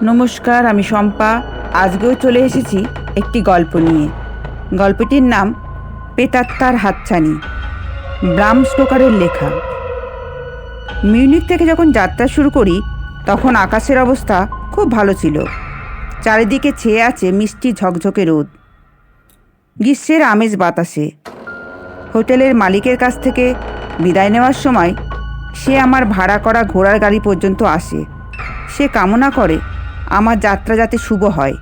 নমস্কার, আমি শম্পা। আজকেও চলে এসেছি একটি গল্প নিয়ে। গল্পটির নাম প্রেতাত্মার হাতছানি, ব্রাম স্টোকারের লেখা। মিউনিক থেকে যখন যাত্রা শুরু করি তখন আকাশের অবস্থা খুব ভালো ছিল। চারিদিকে ছেয়ে আছে মিষ্টি ঝকঝকে রোদ, গ্রীষ্মের আমেজ বাতাসে। হোটেলের মালিকের কাছ থেকে বিদায় নেওয়ার সময় সে আমার ভাড়া করা ঘোড়ার গাড়ি পর্যন্ত আসে। সে কামনা করে আমার যাত্রা যাতে শুভ হয়।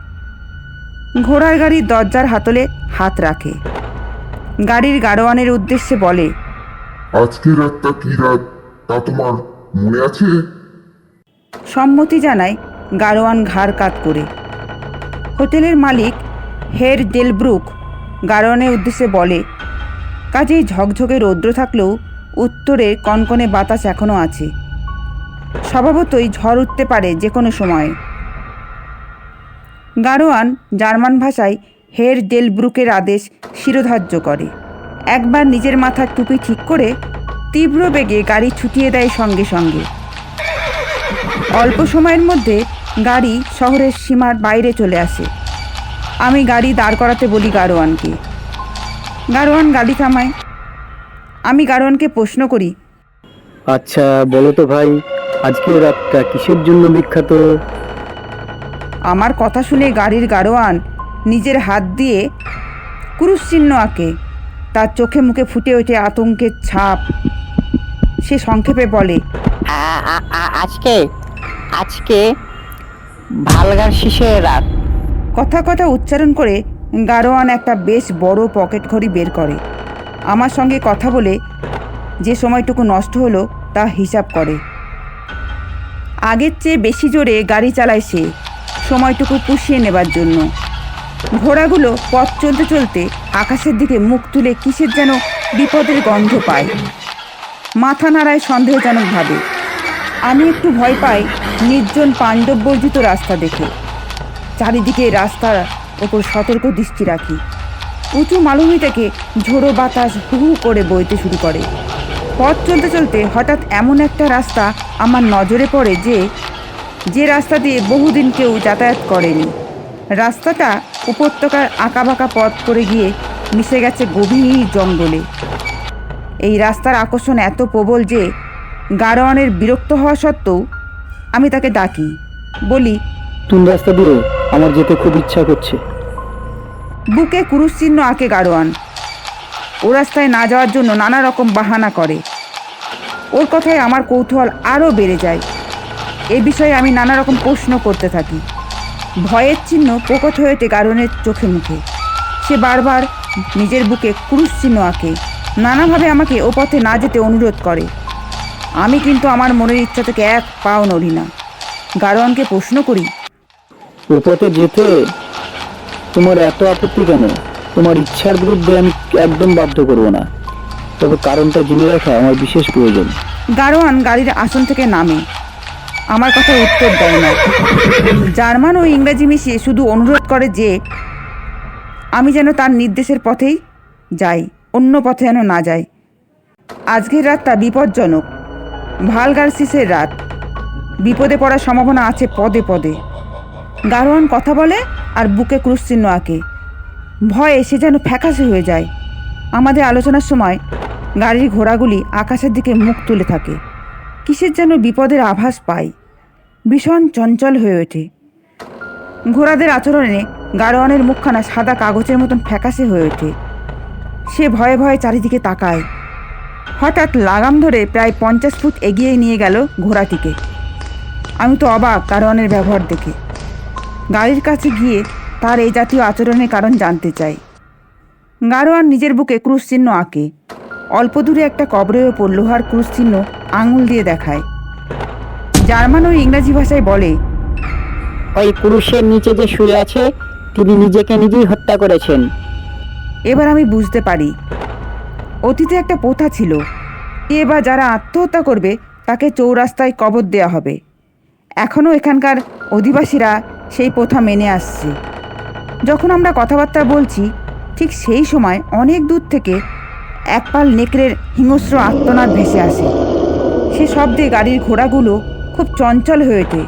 ঘোড়ার গাড়ির দরজার হাতলে হাত রাখে, গাড়ির গাড়োয়ানের উদ্দেশ্যে বলে, আজকে রাতটা কি রাত তা তোমার মনে আছে? সম্মতি জানায় গাড়োয়ান ঘাড় কাত করে। হোটেলের মালিক হের ডেলব্রুক গাড়োয়ানের উদ্দেশ্যে বলে, কাজেই ঝকঝকে রৌদ্র থাকলেও উত্তরে কনকনে বাতাস এখনও আছে। স্বভাবতই ঝড় উঠতে পারে যে কোনো সময়। গাড়োয়ান জার্মান ভাষায় হের ডেলব্রুকের আদেশ শিরোধার্য করে। একবার নিজের মাথার টুপি ঠিক করে তীব্র বেগে গাড়ি ছুটিয়ে দেয় সঙ্গে সঙ্গে। অল্প সময়ের মধ্যে গাড়ি শহরের সীমার বাইরে চলে আসে। আমি গাড়ি দাঁড় করাতে বলি গাড়োয়ানকে। গাড়োয়ান গাড়ি থামায়। আমি গাড়োয়ানকে প্রশ্ন করি, আচ্ছা বলো তো ভাই, আজকে রাতটা কিসের জন্য বিখ্যাত? আমার কথা শুনে গাড়ির গাড়োয়ান নিজের হাত দিয়ে ক্রুশ চিহ্ন আঁকে। তার চোখে মুখে ফুটে ওঠে আতঙ্কের ছাপ। সে সংক্ষেপে বলে, আজকে আজকে ভালগার শিশের রাত। কথা কথা উচ্চারণ করে গাড়োয়ান একটা বেশ বড় পকেট ঘড়ি বের করে। আমার সঙ্গে কথা বলে যে সময়টুকু নষ্ট হলো তা হিসাব করে। আগের চেয়ে বেশি জোরে গাড়ি চালায় সে, সময়টুকু পুষিয়ে নেবার জন্য। ঘোড়াগুলো পথ চলতে চলতে আকাশের দিকে মুখ তুলে কিসের যেন বিপদের গন্ধ পায়। মাথা নাড়ায় সন্দেহজনকভাবে। আমি একটু ভয় পাই নির্জন পাণ্ডববর্জিত রাস্তা দেখে। চারিদিকে রাস্তার ওপর সতর্ক দৃষ্টি রাখি। উঁচু মালভূমি থেকে ঝোড়ো বাতাস হু হু করে বইতে শুরু করে। পথ চলতে চলতে হঠাৎ এমন একটা রাস্তা আমার নজরে পড়ে যে রাস্তা দিয়ে বহুদিন কেউ যাতায়াত করেনি। রাস্তাটা উপত্যকার আঁকাবাঁকা পথ করে গিয়ে মিশে গেছে গভীর জঙ্গলে। এই রাস্তার আকর্ষণ এত প্রবল যে গাড়োয়ানের বিরক্ত হওয়া সত্ত্বেও আমি তাকে ডাকি, বলি, কোন রাস্তা দিয়ে? আমার যেতে খুব ইচ্ছা করছে। বুকে ক্রুশ চিহ্ন আঁকে গাড়োয়ান। ও রাস্তায় না যাওয়ার জন্য নানা রকম বাহানা করে। ওর কথায় আমার কৌতূহল আরও বেড়ে যায়। এ বিষয়ে আমি নানা রকম প্রশ্ন করতে থাকি। ভয়ের চিহ্ন প্রকট হয়ে ওঠে গাড়োয়ানের চোখে মুখে। সে বারবার নিজের বুকে ক্রুশ চিহ্ন আঁকে, নানাভাবে আমাকে ও পথে না যেতে অনুরোধ করে। আমি কিন্তু আমার মনের ইচ্ছা থেকে এক পাও নড়ি না। গাড়োয়ানকে প্রশ্ন করি, ও পথে যেতে তোমার এত আপত্তি কেন? তোমার ইচ্ছার বিরুদ্ধে আমি একদম বাধ্য করব না, তবে কারণটা জেনে রাখা আমার বিশেষ প্রয়োজন। গাড়োয়ান গাড়ির আসন থেকে নামে, আমার কথা উত্তর দেয় না। জার্মান ও ইংরেজি মিশিয়ে শুধু অনুরোধ করে যে আমি যেন তার নির্দেশের পথেই যাই, অন্য পথে যেন না যাই। আজকের রাতটা বিপজ্জনক, ভালগার শিশের রাত। বিপদে পড়ার সম্ভাবনা আছে পদে পদে। গাড়োয়ান কথা বলে আর বুকে ক্রুশ চিহ্ন আঁকে। ভয়ে সে যেন ফ্যাকাশে হয়ে যায়। আমাদের আলোচনার সময় গাড়ির ঘোড়াগুলি আকাশের দিকে মুখ তুলে থাকে। কিসের যেন বিপদের আভাস পাই। ভীষণ চঞ্চল হয়ে ওঠে। ঘোড়াদের আচরণে গাড়োয়ানের মুখখানা সাদা কাগজের মতন ফ্যাকাশে হয়ে ওঠে। সে ভয়ে ভয়ে চারিদিকে তাকায়। হঠাৎ লাগাম ধরে প্রায় 50 ফুট এগিয়ে নিয়ে গেল ঘোড়াটিকে। আমি তো অবাক গাড়োয়ানের ব্যবহার দেখে। গাড়ির কাছে গিয়ে তার এই জাতীয় আচরণের কারণ জানতে চাই। গাড়োয়ান নিজের বুকে ক্রুশ চিহ্ন আঁকে। অল্প দূরে একটা কবরের ওপর লোহার ক্রুশ চিহ্ন আঙুল দিয়ে দেখায়। জার্মান ও ইংরাজি ভাষায় বলে, ওই পুরুষের নিচে যে শুয়ে আছে তিনি নিজেকে নিজেই হত্যা করেছেন। এবার আমি বুঝতে পারি অতীতে একটা প্রথা ছিল, কে বা যারা আত্মহত্যা করবে তাকে চৌরাস্তায় কবর দেওয়া হবে। এখনও এখানকার অধিবাসীরা সেই প্রথা মেনে আসছে। যখন আমরা কথাবার্তা বলছি ঠিক সেই সময় অনেক দূর থেকে এক পাল নেকড়ের হিংস্র আর্তনাদ ভেসে আসে। সে শব্দে গাড়ির ঘোড়াগুলো খুব চঞ্চল হয়ে ওঠে।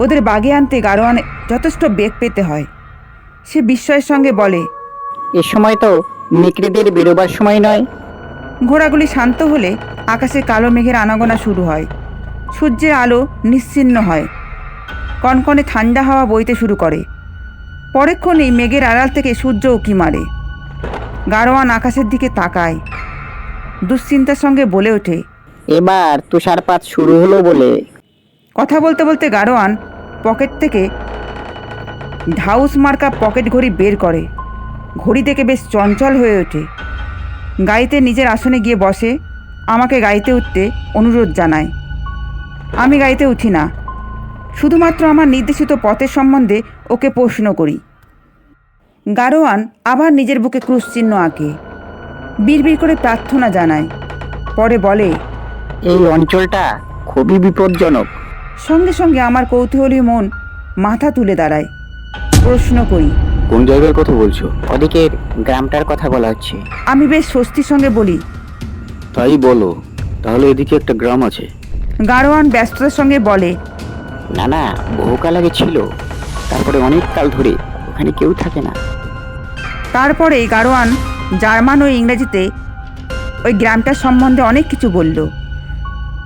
ওদের বাগে আনতে গাড়োয়ান যথেষ্ট বেগ পেতে হয়। সে বিস্ময়ের সঙ্গে বলে, এ সময় তো নেকড়েদের বেরোবার সময় নয়। ঘোড়াগুলি শান্ত হলে আকাশে কালো মেঘের আনাগোনা শুরু হয়। সূর্যের আলো নিশ্চিহ্ন হয়। কনকনে ঠান্ডা হাওয়া বইতে শুরু করে। পরেক্ষণেই মেঘের আড়াল থেকে সূর্য উঁকি মারে। গাড়োয়ান আকাশের দিকে তাকায়, দুশ্চিন্তার সঙ্গে বলে ওঠে, এবার তুষারপাত শুরু হলো বলে। কথা বলতে বলতে গাড়োয়ান পকেট থেকে ঢাউস মার্কা পকেট ঘড়ি বের করে। ঘড়ি দেখে বেশ চঞ্চল হয়ে ওঠে। গাড়িতে নিজের আসনে গিয়ে বসে, আমাকে গাড়িতে উঠতে অনুরোধ জানায়। আমি গাড়িতে উঠি না, শুধুমাত্র আমার নির্দেশিত পথের সম্বন্ধে ওকে প্রশ্ন করি। গাড়োয়ান আবার নিজের বুকে ক্রুশ চিহ্ন আঁকে, বিড়বিড় করে প্রার্থনা জানায়। পরে বলে, এই অঞ্চলটা খুবই বিপজ্জনক। সঙ্গে সঙ্গে আমার কৌতূহলী মন মাথা তুলে দাঁড়ায়। প্রশ্ন করি, কোন জায়গার কথা বলছো? ওদিকের গ্রামটার কথা বলা হচ্ছে। আমি বেশ স্বস্তির সঙ্গে বলি। তাই বলো, তাহলে এদিকে একটা গ্রাম আছে। গাড়োয়ান ব্যস্ততার সঙ্গে বলে, না না, বহুকাল আগে ছিল, তারপরে অনেক কাল ধরে ওখানে কেউ থাকে না। তারপরে গাড়োয়ান জার্মান ও ইংরেজিতে ওই গ্রামটার সম্বন্ধে অনেক কিছু বলল।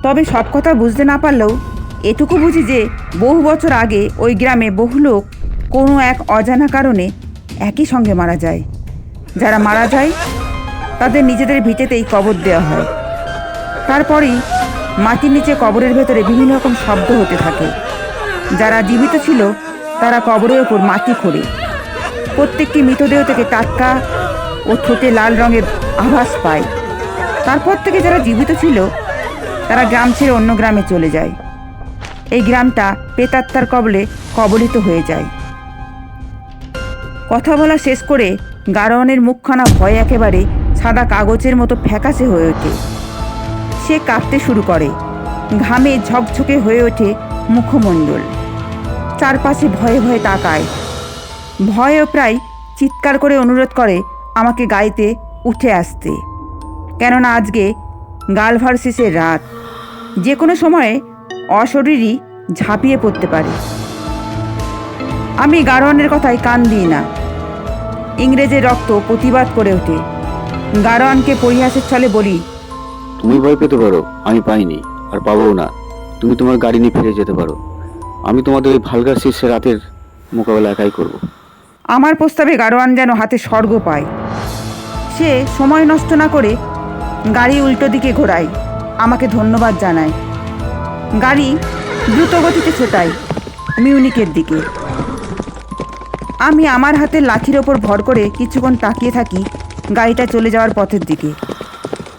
তবে সব কথা বুঝতে না পারলেও এটুকু বুঝি যে বহু বছর আগে ওই গ্রামে বহু লোক কোনো এক অজানা কারণে একই সঙ্গে মারা যায়। যারা মারা যায় তাদের নিজেদের ভিটেতেই কবর দেওয়া হয়। তারপরেই মাটির নিচে কবরের ভেতরে বিভিন্ন রকম শব্দ হতে থাকে। যারা জীবিত ছিল তারা কবরের ওপর মাটি খোঁড়ে। প্রত্যেকটি মৃতদেহ থেকে টাটকা ও ঠোঁটে লাল রঙের আভাস পায়। তারপর থেকে যারা জীবিত ছিল তারা গ্রাম ছেড়ে অন্য গ্রামে চলে যায়। এই গ্রামটা প্রেতাত্মার কবলে কবলিত হয়ে যায়। কথা বলা শেষ করে গাড়োয়ানের মুখখানা ভয়ে একেবারে সাদা কাগজের মতো ফ্যাকাশে হয়ে ওঠে। সে কাঁপতে শুরু করে, ঘামে ঝকঝকে হয়ে ওঠে মুখমণ্ডল। চারপাশে ভয়ে ভয়ে তাকায়। ভয়েও প্রায় চিৎকার করে অনুরোধ করে আমাকে গাড়িতে উঠে আসতে, কেননা আজকে গালভার্সিসের রাত। যে কোনো সময়ে অশরীরই ঝাঁপিয়ে পড়তে পারে। আমি গাড়োয়ানের কথায় কান দিই না। ইংরেজের রক্ত প্রতিবাদ করে ওঠে। গাড়োয়ানকে পরিহাসের ছলে বলি, তুমি ভয় পেতে পারো, আমি পাইনি আর পাবো না। তুমি তোমার গাড়ি নিয়ে ফিরে যেতে পারো। আমি তোমাদের ওই ভালগার শীর্ষে রাতের মোকাবেলা একাই করব। আমার প্রস্তাবে গাড়োয়ান যেন হাতে স্বর্গ পায়। সে সময় নষ্ট না করে গাড়ি উল্টো দিকে ঘোরায়, আমাকে ধন্যবাদ জানায়। গাড়ি দ্রুত গতিতে ছোটায় মিউনিকের দিকে। আমি আমার হাতের লাঠির ওপর ভর করে কিছুক্ষণ তাকিয়ে থাকি গাড়িটা চলে যাওয়ার পথের দিকে।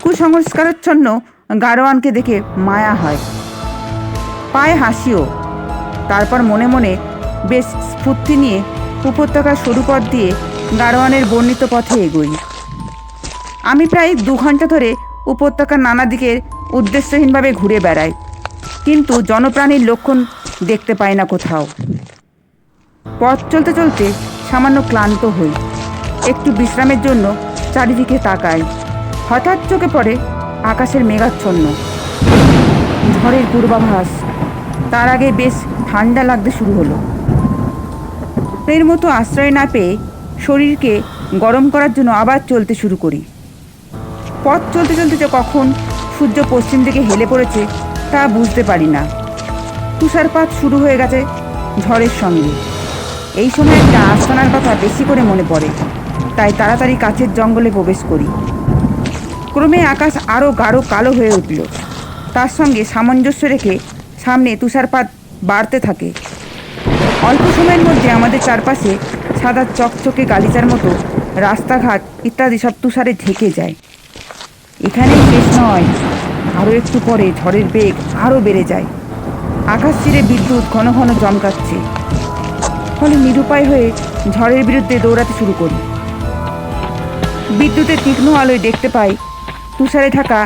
কুসংস্কারাচ্ছন্ন গাড়োয়ানকে দেখে মায়া হয়, পায়ে হাসিও। তারপর মনে মনে বেশ স্ফূর্তি নিয়ে উপত্যকার সরু পথ দিয়ে গাড়োয়ানের বর্ণিত পথে এগোই। আমি প্রায় 2 ঘন্টা ধরে উপত্যকার নানা দিকে উদ্দেশ্যহীনভাবে ঘুরে বেড়াই, কিন্তু জনপ্রাণীর লক্ষণ দেখতে পাই না কোথাও। পথ চলতে চলতে সামান্য ক্লান্ত হই। একটু বিশ্রামের জন্য চারিদিকে তাকাই। হঠাৎ চোখে পড়ে আকাশের মেঘাচ্ছন্ন, ঝড়ের পূর্বাভাস। তার আগে বেশ ঠান্ডা লাগতে শুরু হলো। এর মতো আশ্রয় না পেয়ে শরীরকে গরম করার জন্য আবার চলতে শুরু করি। পথ চলতে চলতে যে কখন সূর্য পশ্চিম দিকে হেলে পড়েছে তা বুঝতে পারি না। তুষারপাত শুরু হয়ে গেছে ঝড়ের সঙ্গে। এই সময় একটা আস্তানার কথা বেশি করে মনে পড়ে, তাই তাড়াতাড়ি কাছের জঙ্গলে প্রবেশ করি। ক্রমে আকাশ আরও গাঢ় কালো হয়ে উঠল। তার সঙ্গে সামঞ্জস্য রেখে সামনে তুষারপাত বাড়তে থাকে। অল্প সময়ের মধ্যে আমাদের চারপাশে সাদা চকচকে গালিচার মতো রাস্তাঘাট ইত্যাদি সব তুষারে ঢেকে যায়। এখানেই শেষ নয়, আরও একটু পরে ঝড়ের বেগ আরও বেড়ে যায়। আকাশ চিরে বিদ্যুৎ ঘন ঘন চমকাচ্ছে। ফলে নিরুপায় হয়ে ঝড়ের বিরুদ্ধে দৌড়াতে শুরু করি। বিদ্যুতের তীক্ষ্ণ আলোয় দেখতে পাই তুষারে ঢাকা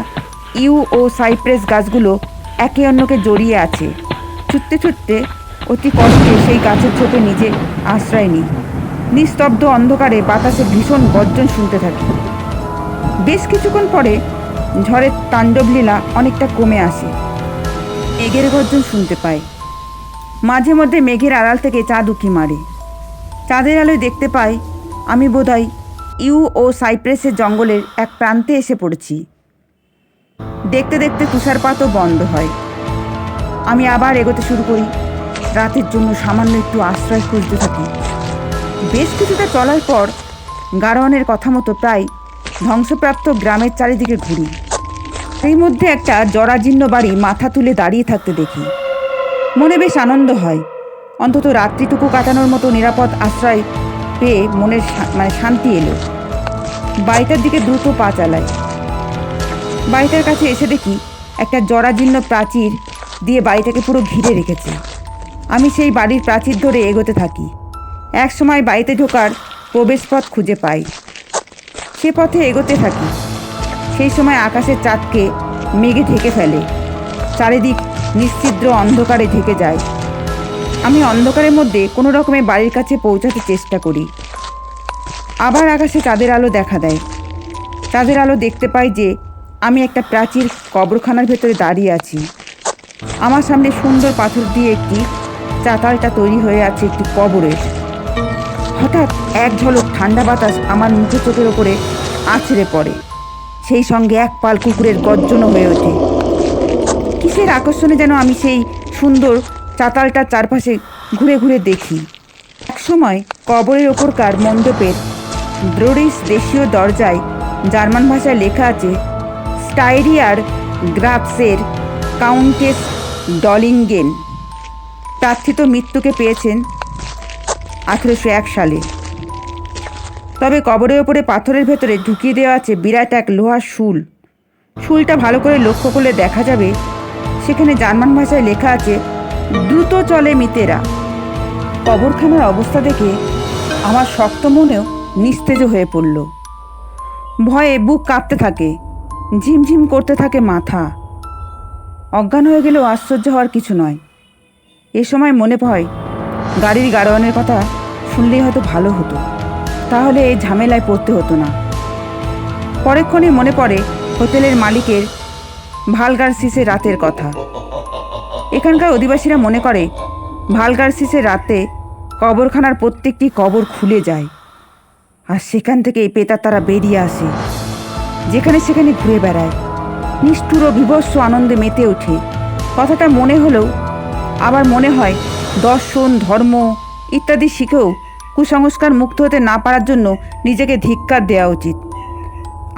ইউ ও সাইপ্রেস গাছগুলো একে অন্যকে জড়িয়ে আছে। ছুটতে ছুটতে অতি কষ্টে সেই গাছের ছোপে নিজে আশ্রয় নিই। নিস্তব্ধ অন্ধকারে বাতাসে ভীষণ গর্জন শুনতে থাকি। বেশ কিছুক্ষণ পরে ঝড়ের তাণ্ডবলীলা অনেকটা কমে আসে। মেঘের গর্জন শুনতে পাই। মাঝে মধ্যে মেঘের আড়াল থেকে চাঁদ উঁকি মারে। চাঁদের আলোয় দেখতে পাই আমি বোধহয় ও সাইপ্রেসের জঙ্গলের এক প্রান্তে এসে পড়েছি। দেখতে দেখতে তুষারপাতও বন্ধ হয়। আমি আবার এগোতে শুরু করি। রাতের জন্য সামান্য একটু আশ্রয় খুঁজতে থাকি। বেশ কিছুটা চলার পর গাড়োয়ানের কথা মতো প্রায় ধ্বংসপ্রাপ্ত গ্রামের চারিদিকে ঘুরি। সেই মধ্যে একটা জরাজীর্ণ বাড়ি মাথা তুলে দাঁড়িয়ে থাকতে দেখি। মনে বেশ আনন্দ হয়। অন্তত রাত্রিটুকু কাটানোর মতো নিরাপদ আশ্রয় পেয়ে মনের শান্তি এলো। বাড়িটার দিকে দ্রুত পা চালাই। বাড়িটার কাছে এসে দেখি একটা জরাজীর্ণ প্রাচীর দিয়ে বাড়িটাকে পুরো ঘিরে রেখেছে। আমি সেই বাড়ির প্রাচীর ধরে এগোতে থাকি। এক সময় বাড়িতে ঢোকার প্রবেশপথ খুঁজে পাই। সে পথে এগোতে থাকি। সেই সময় আকাশের চাঁদকে মেঘে ঢেকে ফেলে। চারিদিক নিশ্ছিদ্র অন্ধকারে ঢেকে যায়। আমি অন্ধকারের মধ্যে কোনো রকমে বাড়ির কাছে পৌঁছাতে চেষ্টা করি। আবার আকাশে চাঁদের আলো দেখা দেয়। চাঁদের আলো দেখতে পাই যে আমি একটা প্রাচীর কবরখানার ভেতরে দাঁড়িয়ে আছি। আমার সামনে সুন্দর পাথর দিয়ে একটি চাতালটা তৈরি হয়ে আছে একটি কবরের। হঠাৎ এক ঝলক ঠান্ডা বাতাস আমার মুখে চোখের ওপরে আছড়ে পড়ে। সেই সঙ্গে এক পাল কুকুরের গর্জনও হয়ে ওঠে। কিসের আকর্ষণে যেন আমি সেই সুন্দর চাতালটার চারপাশে ঘুরে ঘুরে দেখি। একসময় কবরের ওপরকার মণ্ডপের ব্রোডিস দেশীয় দরজায় জার্মান ভাষায় লেখা আছে, স্টাইরিয়ার গ্রাফসের কাউন্টেস ডলিঙ্গেন প্রার্থিত মৃত্যুকে পেয়েছেন 1801 সালে। তবে কবরের ওপরে পাথরের ভেতরে ঢুকিয়ে দেওয়া আছে বিরাট এক লোহার শুল। শুলটা ভালো করে লক্ষ্য করলে দেখা যাবে সেখানে জার্মান ভাষায় লেখা আছে, দ্রুত চলে মৃতেরা। কবরখানার অবস্থা দেখে আমার শক্ত মনেও নিস্তেজ হয়ে পড়ল। ভয়ে বুক কাঁপতে থাকে, ঝিমঝিম করতে থাকে মাথা। অজ্ঞান হয়ে গেলেও আশ্চর্য হওয়ার কিছু নয়। এ সময় মনে হয় গাড়ির গাড়োয়ানের কথা শুনলেই হয়তো ভালো হতো, তাহলে এই ঝামেলায় পড়তে হতো না। পরেক্ষণে মনে পড়ে হোটেলের মালিকের ভালগার্সিসের রাতের কথা। এখানকার অধিবাসীরা মনে করে ভালগার্সিসের রাতে কবরখানার প্রত্যেকটি কবর খুলে যায়, আর সেখান থেকে এই প্রেতাত্মারা বেরিয়ে আসে, যেখানে সেখানে ঘুরে বেড়ায়, নিষ্ঠুর ও বিভৎস আনন্দে মেতে ওঠে। কথাটা মনে হলেও আবার মনে হয় দর্শন, ধর্ম ইত্যাদি শিখেও কুসংস্কার মুক্ত হতে না পারার জন্য নিজেকে ধিক্কার দেওয়া উচিত।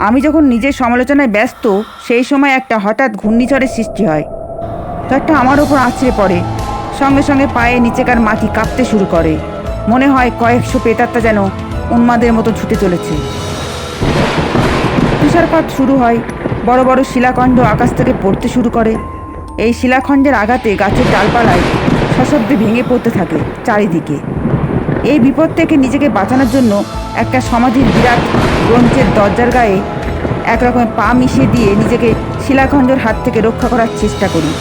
আমি যখন নিজের সমালোচনায় ব্যস্ত, সেই সময় একটা হঠাৎ ঘূর্ণিঝড়ের সৃষ্টি হয়। ঝড়টা আমার ওপর আছড়ে পড়ে। সঙ্গে সঙ্গে পায়ে নিচেকার মাটি কাঁপতে শুরু করে। মনে হয় কয়েকশো প্রেতাত্মা যেন উন্মাদের মতো ছুটে চলেছে। তুষারপাত শুরু হয়। বড় বড় শিলাখণ্ড আকাশ থেকে পড়তে শুরু করে। এই শিলাখণ্ডের আঘাতে গাছের ডালপালায় সশব্দে ভেঙে পড়তে থাকে চারিদিকে। এই বিপদ থেকে নিজেকে বাঁচানোর জন্য একটা সমাধির বিরাট ব্রোঞ্জের দরজার গায়ে একরকম পা মিশিয়ে দিয়ে নিজেকে শিলাখণ্ডের হাত থেকে রক্ষা করার চেষ্টা করি।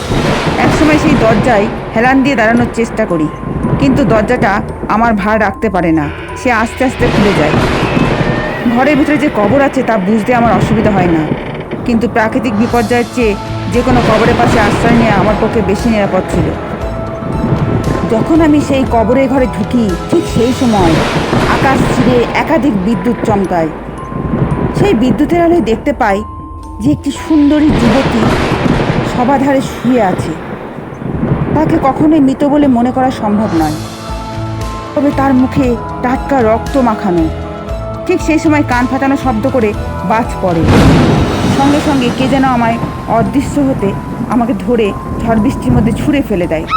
একসময় সেই দরজায় হেলান দিয়ে দাঁড়ানোর চেষ্টা করি, কিন্তু দরজাটা আমার ভার রাখতে পারে না, সে আস্তে আস্তে খুলে যায়। ঘরের ভিতরে যে কবর আছে তা বুঝতে আমার অসুবিধা হয় না, কিন্তু প্রাকৃতিক বিপর্যয়ের চেয়ে যে কোনো কবরের পাশে আশ্রয় নেওয়া আমার পক্ষে বেশি নিরাপদ ছিল। যখন আমি সেই কবরের ঘরে ঢুকি, ঠিক সেই সময় আকাশ ছিঁড়ে একাধিক বিদ্যুৎ চমকায়। সেই বিদ্যুতের আলোয় দেখতে পাই যে একটি সুন্দরী যুবতী সবাধারে শুয়ে আছে। তাকে কখনোই মৃত বলে মনে করা সম্ভব নয়, তবে তার মুখে টাটকা রক্ত মাখানো। ঠিক সেই সময় কান ফাটানো শব্দ করে বাজ পড়ে। সঙ্গে সঙ্গে কে যেন আমায় অদৃশ্য হতে আমাকে ধরে ঝড় বৃষ্টির মধ্যে ছুঁড়ে ফেলে দেয়।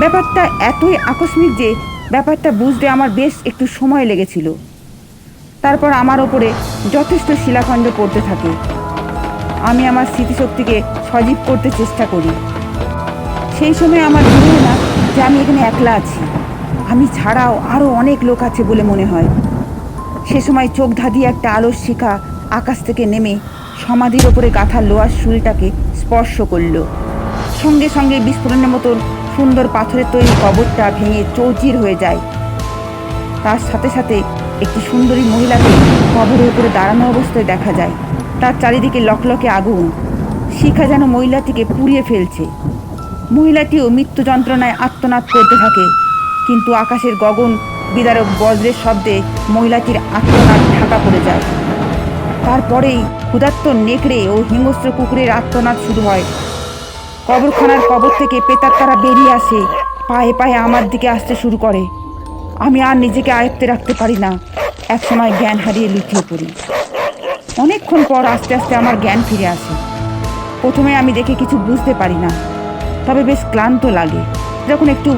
ব্যাপারটা এতই আকস্মিক যে ব্যাপারটা বুঝতে আমার বেশ একটু সময় লেগেছিল। তারপর আমার ওপরে যথেষ্ট শিলাখণ্ড পড়তে থাকে। আমি আমার স্মৃতিশক্তিকে সজীব করতে চেষ্টা করি। সেই সময় আমার মনে হয় না যে আমি এখানে একলা আছি, আমি ছাড়াও আরও অনেক লোক আছে বলে মনে হয়। সে সময় চোখ ধাঁধিয়ে একটা আলোর শিখা আকাশ থেকে নেমে সমাধির ওপরে গাঁথা লোহার শুলটাকে স্পর্শ করল। সঙ্গে সঙ্গে বিস্ফোরণের মতন সুন্দর পাথরের তৈরি কবরটা ভেঙে চৌচির হয়ে যায়। তার সাথে সাথে একটি সুন্দরী মহিলাকে কবরের উপরে দাঁড়ানো অবস্থায় দেখা যায়। তার চারিদিকে লকলকে আগুন, শিখা যেন মহিলাটিকে পুড়িয়ে ফেলছে। মহিলাটিও মৃত্যু যন্ত্রণায় আর্তনাদ করতে থাকে, কিন্তু আকাশের গগন বিদারক বজ্রের শব্দে মহিলাটির আর্তনাদ ঢাকা পড়ে যায়। তারপরেই ক্ষুধার্ত নেকড়ে ও হিংস্র কুকুরের আর্তনাদ শুরু হয়। কবরখানার কবর থেকে প্রেতাত্মারা বেরিয়ে আসে, পায়ে পায়ে আমার দিকে আসতে শুরু করে। আমি আর নিজেকে আয়ত্তে রাখতে পারি না, একসময় জ্ঞান হারিয়ে লুটিয়ে পড়ি। অনেকক্ষণ পর আস্তে আস্তে আমার জ্ঞান ফিরে আসে। প্রথমে আমি দেখে কিছু বুঝতে পারি না, তবে বেশ ক্লান্ত লাগে। যখন একটু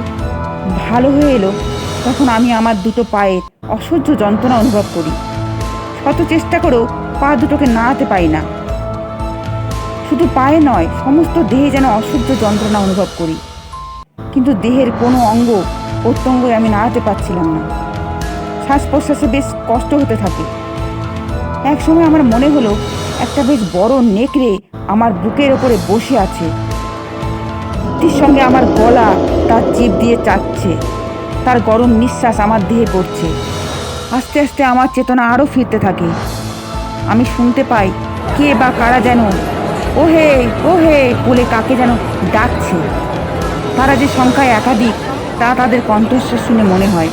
ভালো হয়ে এলো, তখন আমি আমার দুটো পায়ের অসহ্য যন্ত্রণা অনুভব করি। শত চেষ্টা করেও পা দুটোকে নাড়াতে পারি না। শুধু পায়ে নয়, সমস্ত দেহে যেন অসহ্য যন্ত্রণা অনুভব করি, কিন্তু দেহের কোনো অঙ্গ প্রত্যঙ্গই আমি নাড়াতে পারছিলাম না। শ্বাস প্রশ্বাসে বেশ কষ্ট হতে থাকে। একসময় আমার মনে হলো একটা বেশ বড় নেকড়ে আমার বুকের ওপরে বসে আছে। তার সঙ্গে আমার গলা তার জিভ দিয়ে চাটছে, তার গরম নিঃশ্বাস আমার দেহে পড়ছে। আস্তে আস্তে আমার চেতনা আরও ফিরতে থাকে। আমি শুনতে পাই কে বা কারা যেন ওহে ওহে বলে কাকে যেন ডাকছে। তারা যে সংখ্যায় একাধিক তা তাদের কণ্ঠস্বর শুনে মনে হয়।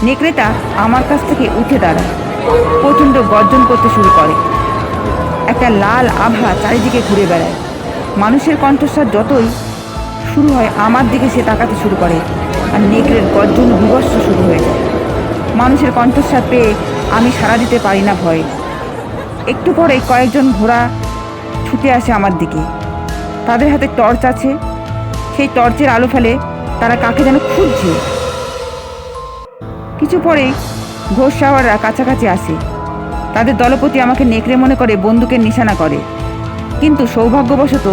নেকড়েটা আমার কাছ থেকে উঠে দাঁড়ায়, প্রচণ্ড গর্জন করতে শুরু করে। একটা লাল আভা চারিদিকে ঘুরে বেড়ায়। মানুষের কণ্ঠস্বর যতই শুরু হয়, আমার দিকে সে তাকাতে শুরু করে, আর নেকড়ের গর্জন বিভৎস শুরু হয়ে যায়। মানুষের কণ্ঠস্বর পেয়ে আমি সাড়া দিতে পারি না ভয়ে। একটু পরে কয়েকজন ঘোড়া ছুটে আসে আমার দিকে। তাদের হাতে টর্চ আছে। সেই টর্চের আলো ফেলে তারা কাকে যেন খুঁজছে। কিছু পরে ঘোড়সাওয়াররা কাছাকাছি আসে। তাদের দলপতি আমাকে নেকড়ে মনে করে বন্দুকের নিশানা করে, কিন্তু সৌভাগ্যবশত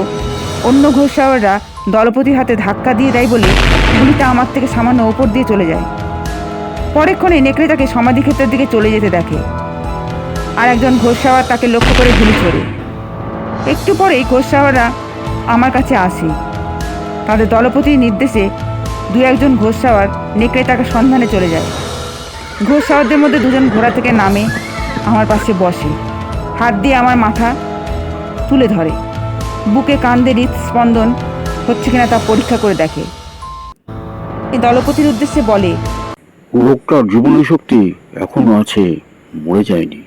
অন্য ঘোড়সাওয়াররা দলপতির হাতে ধাক্কা দিয়ে দেয় বলে গুলিটা আমার থেকে সামান্য ওপর দিয়ে চলে যায়। পরেক্ষণে নেকড়ে তাকে সমাধিক্ষেত্রের দিকে চলে যেতে দেখে, আর একজন ঘোড়সাওয়ার তাকে লক্ষ্য করে গুলি ছোড়ে। একটু পরেই ঘোড়সাওয়াররা আমার কাছে আসে। তাদের দলপতির নির্দেশে দু একজন ঘোড়সাওয়ার নেকড়ে তাকে সন্ধানে চলে যায়। ঘোড়সাওয়ারদের মধ্যে দুজন ঘোড়া থেকে নামে, আমার পাশে বসে, হাত দিয়ে আমার মাথা তুলে ধরে, বুকে কান্দে হৃদস্পন্দন হচ্ছে কিনা তা পরীক্ষা করে দেখে। এই দলপতির উদ্দেশ্যে বলে, লোকটার জীবনী শক্তি এখনো আছে, মরে যায়নি।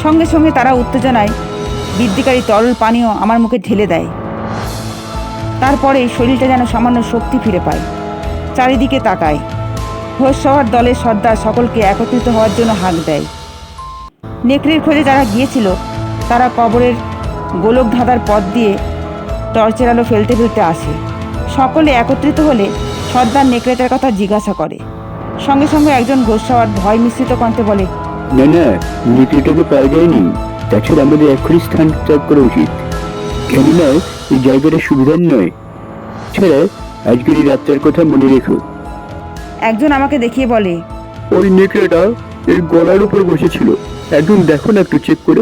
সঙ্গে সঙ্গে তারা উত্তেজনায় বৃদ্ধিকারী তরল পানীয় আমার মুখে ঢেলে দেয়। তারপরে শরীরটা যেন সামান্য শক্তি ফিরে পায়। চারিদিকে তাকায়। ঘোড়সাওয়ার দলের সর্দার সকলকে একত্রিত হওয়ার জন্য হাঁক দেয়। নেকড়ের খোঁজে যারা গিয়েছিল তারা কবরের গোলক ধাঁধার পথ দিয়ে টর্চের আলো ফেলতে ফেলতে আসে। সকলে একত্রিত হলে সর্দার নেকড়েটার কথা জিজ্ঞাসা করে। সঙ্গে সঙ্গে একজন ঘোড়সাওয়ার ভয় মিশ্রিত কণ্ঠে বলে, না না, নেকড়েটাকে পাওয়া যায়নি। তাছাড়া আমাদের এখনই স্থান ত্যাগ করা উচিত, কেননা এই জায়গাটা সুবিধার নয়। ছাড়া আজকের এই রাত্রের কথা মনে রেখো। একজন আমাকে দেখিয়ে বলে, ওই নেকড়েটা এর গলার উপর বসেছিল, একদম দেখো না, একটু চেক করে।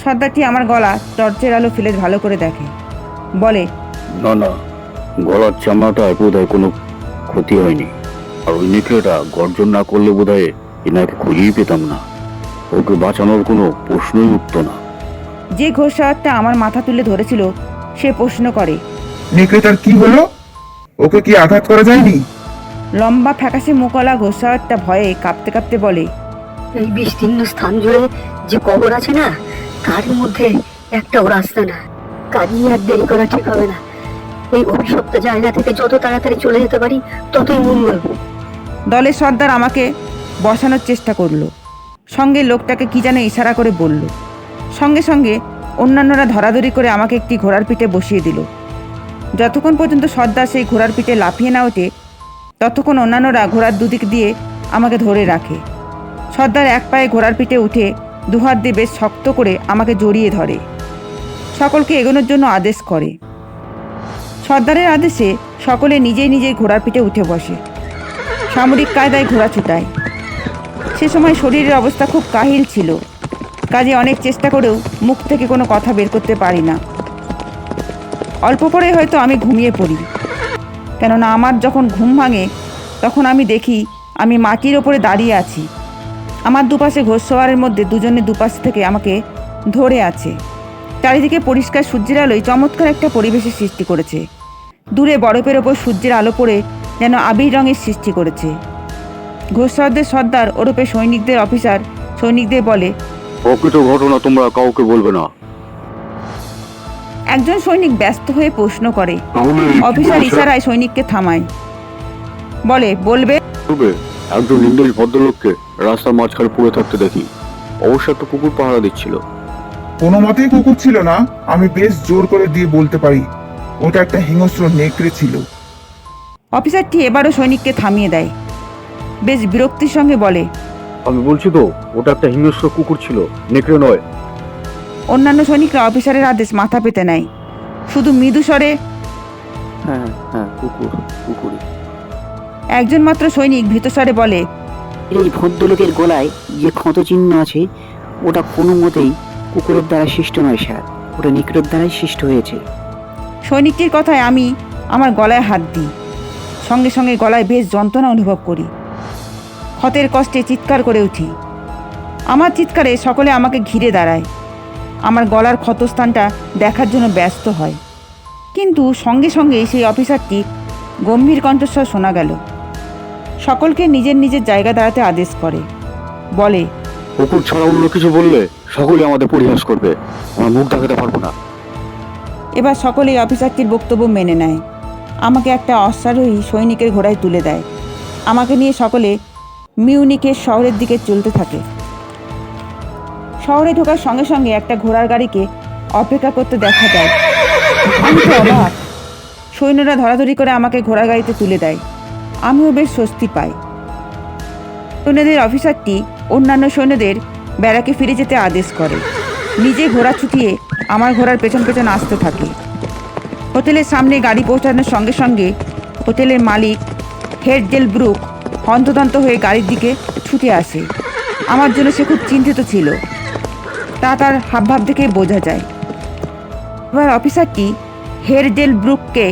সর্দারটি আমার গলা টর্চের আলো ফেলে ভালো করে দেখে, বলে, না না, গলার চামড়াটায় বোধহয় কোনো ক্ষতি হয়নি। আর ওই নেকড়েটা গর্জন না করলে বোধহয় এনাকে খুঁজেই পেতাম না। ওকে বাঁচানোর কোনো প্রশ্নই উঠত না। যে ঘোড়সাওয়ারটা আমার মাথা তুলে ধরেছিল সে প্রশ্ন করে, নেকড়েটার কি হলো? ওকে কি আঘাত করা যায়নি? লম্বা ফ্যাকাশে মুখওয়ালা ঘোড়সাওয়ারটা ভয়ে কাঁপতে কাঁপতে বলে, এই বিস্তীর্ণ স্থান জুড়ে যে কবর আছে না, তার মধ্যে একটাও রাস্তা না। কাজেই আর দেরি করা ঠিক হবে না। এই অভিশপ্ত জায়গা থেকে যত তাড়াতাড়ি চলে যেতে পারি ততই মঙ্গল। দলের সর্দার আমাকে বসানোর চেষ্টা করলো। সঙ্গে লোকটাকে কি যেন ইশারা করে বলল। সঙ্গে সঙ্গে অন্যান্যরা ধরাধরি করে আমাকে একটি ঘোড়ার পিঠে বসিয়ে দিল। যতক্ষণ পর্যন্ত সর্দার সেই ঘোড়ার পিঠে লাফিয়ে না ওঠে ততক্ষণ অন্যান্যরা ঘোড়ার দুদিক দিয়ে আমাকে ধরে রাখে। সর্দার এক পায়ে ঘোড়ার পিঠে উঠে দুহাত দিয়ে বেশ শক্ত করে আমাকে জড়িয়ে ধরে, সকলকে এগোনোর জন্য আদেশ করে। সর্দারের আদেশে সকলে নিজেই নিজেই ঘোড়ার পিঠে উঠে বসে। সামরিক কায়দায় ঘোড়া ছুটায়। সে সময় শরীরের অবস্থা খুব কাহিল ছিল, কাজে অনেক চেষ্টা করেও মুখ থেকে কোনো কথা বের করতে পারি না। অল্প পরে হয়তো আমি ঘুমিয়ে পড়ি, কেননা আমার যখন ঘুম ভাঙে তখন আমি দেখি আমি মাটির ওপরে দাঁড়িয়ে আছি। আমার দুপাশে ঘোড়সওয়ারের মধ্যে দুজনে দুপাশ থেকে আমাকে ধরে আছে। চারিদিকে পরিষ্কার সূর্যের আলোয় চমৎকার একটা পরিবেশের সৃষ্টি করেছে। দূরে বরফের ওপর সূর্যের আলো পড়ে যেন আবির রঙের সৃষ্টি করেছে। ঘোষসর্দের সর্দার ওরফে সৈনিকদের অফিসার সৈনিকদের বলে, প্রকৃত ঘটনা তোমরা কাউকে বলবে না। একজন সৈনিক ব্যস্ত হয়ে প্রশ্ন করে। তাহলে অফিসার ইশারায় সৈনিককে থামায়, বলে, বলবে। তবে একজন ইংরেজ ভদ্রলোককে রাস্তার মাঝখানে পড়ে থাকতে দেখি। অবশ্য একটা কুকুর পাহারা দিচ্ছিল। কোনো মতেই কুকুর ছিল না, আমি বেশ জোর করে দিয়ে বলতে পারি ওটা একটা হিংস্র নেকড়ে ছিল। অফিসারটি এবারও সৈনিককে থামিয়ে দেয়, বেশ বিরক্তির সঙ্গে বলে, আমি বলছি তো, ওটা একটা হিংস্র কুকুর ছিল, নেকড়ে নয়। অন্যান্য সৈনিকরা অফিসারের আদেশ মাথা পেতে নেয়, শুধু মৃদু স্বরে হ্যাঁ হ্যাঁ, কুকুরই। একজন মাত্র সৈনিক ভীতস্বরে বলে, এই ভদ্রলোকের গলায় যে ক্ষত চিহ্ন আছে ওটা কোনো মতেই কুকুরের দ্বারা সৃষ্ট নয় স্যার, ওটা নেকড়ের দ্বারাই সৃষ্ট হয়েছে। সৈনিকটির কথায় আমি আমার গলায় হাত দিই, সঙ্গে সঙ্গে গলায় বেশ যন্ত্রণা অনুভব করি। ক্ষতের কষ্টে চিৎকার করে উঠি। আমার চিৎকারে সকলে আমাকে ঘিরে দাঁড়ায়, আমার গলার ক্ষতস্থানটা দেখার জন্য ব্যস্ত হয়। কিন্তু সঙ্গে সঙ্গেই সেই অফিসারটি গম্ভীর কণ্ঠস্বর শোনা গেল, সকলকে নিজের নিজের জায়গা দাঁড়াতে আদেশ করে, বলে, কুকুর ছাড়া অন্য কিছু বললে সকলে আমাদের পরিহাস করবে, আমার মুখ দেখাতে পারবো না। এবার সকলেই অফিসারটির বক্তব্য মেনে নেয়। আমাকে একটা অশ্বারোহী সৈনিকের ঘোড়ায় তুলে দেয়। আমাকে নিয়ে সকলে মিউনিকের শহরের দিকে চলতে থাকে। শহরে ঢোকার সঙ্গে সঙ্গে একটা ঘোড়ার গাড়িকে অপেক্ষা করতে দেখা যায়। আমি তো অবাক। সৈন্যরা ধরাধরি করে আমাকে ঘোড়ার গাড়িতে তুলে দেয়। আমিও বেশ স্বস্তি পাই। সৈন্যদের অফিসারটি অন্যান্য সৈন্যদের ব্যারাকে ফিরে যেতে আদেশ করে। নিজে ঘোড়া ছুটিয়ে আমার ঘোড়ার পেছন পেছন আসতে থাকে। হোটেলের সামনে গাড়ি পৌঁছানোর সঙ্গে সঙ্গে হোটেলের মালিক হেরজেল ব্রুক হন্তদন্ত হয়ে গাড়ির দিকে ছুটে আসে। আমার জন্য সে খুব চিন্তিত ছিল, তা তার হাবভাব দেখে বোঝা যায়। এবার অফিসারটি হেরজেল ব্রুককে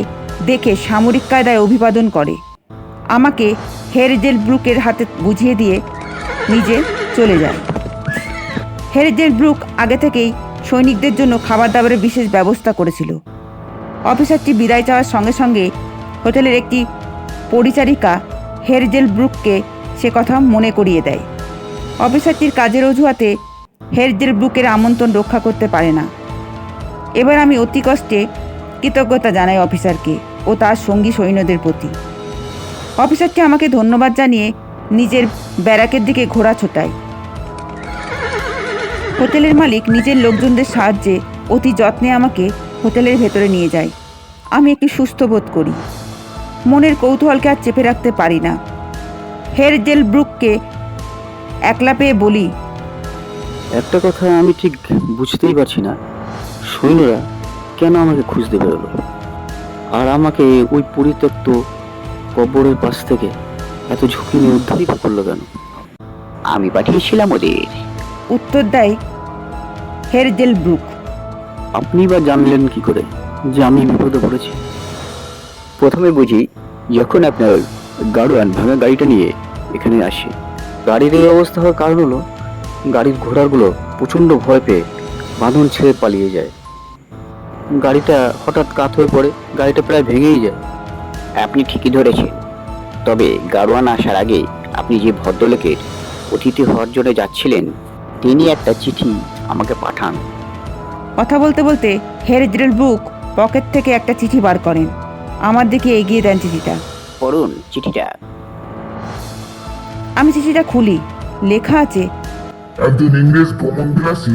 দেখে সামরিক কায়দায় অভিবাদন করে, আমাকে হেরজেল ব্রুকের হাতে বুঝিয়ে দিয়ে নিজে চলে যায়। হেরজেল ব্রুক আগে থেকেই সৈনিকদের জন্য খাবার দাবারের বিশেষ ব্যবস্থা করেছিল। অফিসারটি বিদায় চাওয়ার সঙ্গে সঙ্গে হোটেলের একটি পরিচারিকা হেরজেল ব্রুককে সে কথা মনে করিয়ে দেয়। অফিসারটির কাজের অজুহাতে হেরজেল ব্রুকের আমন্ত্রণ রক্ষা করতে পারে না। এবার আমি অতি কষ্টে কৃতজ্ঞতা জানাই অফিসারকে ও তার সঙ্গী সৈন্যদের প্রতি। অফিসারটি আমাকে ধন্যবাদ জানিয়ে নিজের ব্যারাকের দিকে ঘোড়া ছোটায়। হোটেলের মালিক নিজের লোকজনদের সাহায্যে অতি যত্নে আমাকে হোটেলের ভেতরে নিয়ে যায়। আমি একটু সুস্থ বোধ করি। মনের কৌতূহলকে আর চেপে রাখতে পারি না। হেরজেল ব্রুককে একলা পেয়ে বলি, একটা কথা আমি ঠিক বুঝতেই পারছি না, সৈন্যরা কেন আমাকে খুঁজতে বেরোলো আর আমাকে ওই পরিত্যক্ত কবরের পাশ থেকে এত ঝুঁকি নিয়ে উদ্ধারই করলো কেন? আমি পাঠিয়েছিলাম ওদের। উত্তর দেয় হেরজেল ব্রুক। আপনি বা জানলেন কি করে যে আমি বিপদে পড়েছি? প্রথমে বুঝি যখন আপনার গাড়োয়ান ভাঙা গাড়িটা নিয়ে এখানে আসে, গাড়ির এই অবস্থা হওয়ার কারণ হলো গাড়ির ঘোড়াগুলো প্রচণ্ড ভয় পেয়ে বাঁধন ছেড়ে পালিয়ে যায়। গাড়িটা হঠাৎ কাত হয়ে পড়ে, গাড়িটা প্রায় ভেঙেই যায়। আপনি ঠিকই ধরেছেন, তবে গাড়োয়ান আসার আগে আপনি যে ভদ্রলোকের অতিথি হওয়ার জন্য যাচ্ছিলেন তিনি একটা চিঠি আমাকে পাঠান। কথা বলতে বলতে হেরজেল ব্রুক পকেট থেকে একটা চিঠি বার করেন, আমার দিকে এগিয়ে দেন চিঠিটা। পড়ুন চিঠিটা। আমি চিঠিটা খুলি। লেখা আছে, একজন ইংরেজ ভ্রমণবিলাসী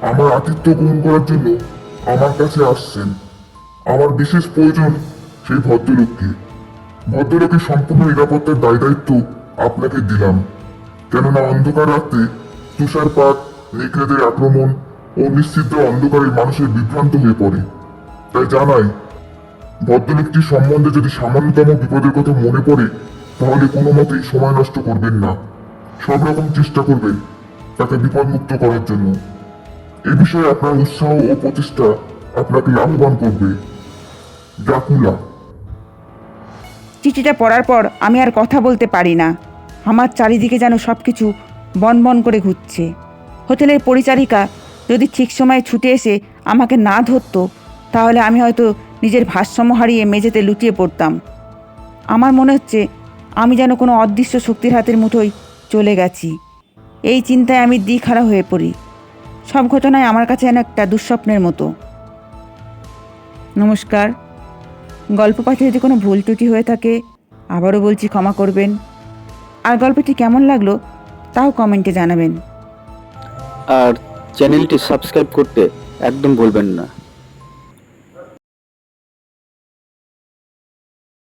আমার আতিথ্য গ্রহণ করার জন্য আমার কাছে আসছেন। আমার বিশেষ প্রয়োজন সেই ভদ্রলোককে। ভদ্রলোকের সম্পূর্ণ নিরাপত্তার দায় দায়িত্ব আপনাকে দিলাম, কেননা অন্ধকার রাতে তুষারপাত, নেকড়েদের আক্রমণ ও নিশ্চিদ্র অন্ধকারে মানুষের বিভ্রান্ত হয়ে পড়ে। তাই জানাই, ভদ্রলোকটির সম্বন্ধে যদি সামান্যতম বিপদের কথা মনে পড়ে তাহলে কোনো মতেই সময় নষ্ট করবেন না। সব রকম চেষ্টা করবেন তাকে বিপদমুক্ত করার জন্য। এ বিষয়ে আপনার উৎসাহ ও প্রচেষ্টা আপনাকে লাভবান করবে। ড্রাকুলা। চিঠিটা পড়ার পর আমি আর কথা বলতে পারি না। আমার চারিদিকে যেন সব কিছু বনবন করে ঘুরছে। হোটেলের পরিচারিকা যদি ঠিক সময়ে ছুটে এসে আমাকে না ধরতো তাহলে আমি হয়তো নিজের ভারসাম্য হারিয়ে মেঝেতে লুটিয়ে পড়তাম। আমার মনে হচ্ছে আমি যেন কোনো অদৃশ্য শক্তির হাতের মুঠোয় চলে গেছি। এই চিন্তায় আমি দিশহারা হয়ে পড়ি। সব ঘটনায় আমার কাছে যেন একটা দুঃস্বপ্নের মতো। নমস্কার। গল্প পাঠে যদি কোনো ভুল ত্রুটি হয়ে থাকে আবারও বলছি ক্ষমা করবেন। আর গল্পটি কেমন লাগলো তাও কমেন্টে জানাবেন। আর চ্যানেলটি সাবস্ক্রাইব করতে একদম ভুলবেন না।